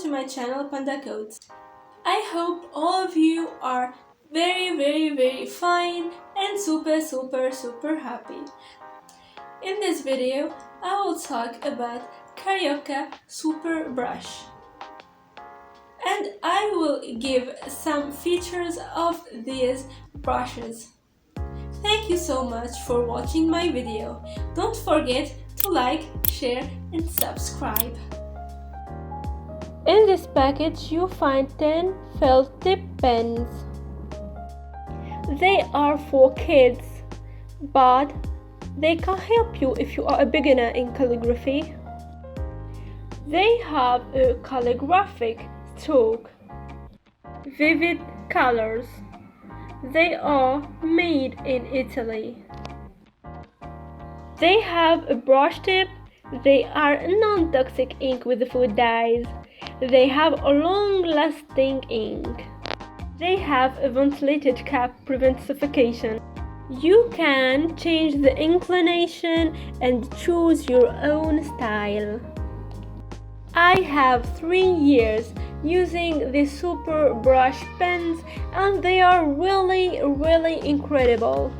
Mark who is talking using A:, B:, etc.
A: to my channel Panda Codes. I hope all of you are very fine and super happy. In this video, I will talk about Carioca Super Brush. And I will give some features of these brushes. Thank you so much for watching my video. Don't forget to like, share and subscribe. In this package you find 10 felt tip pens. They are for kids, but they can help you if you are a beginner in calligraphy. They have a calligraphic stroke, vivid colors. They are made in Italy. They have a brush tip. They are non-toxic ink with food dyes. They have a long-lasting ink. They have a ventilated cap, prevents suffocation. You can change the inclination and choose your own style. I have 3 years using the Super Brush pens and they are really incredible.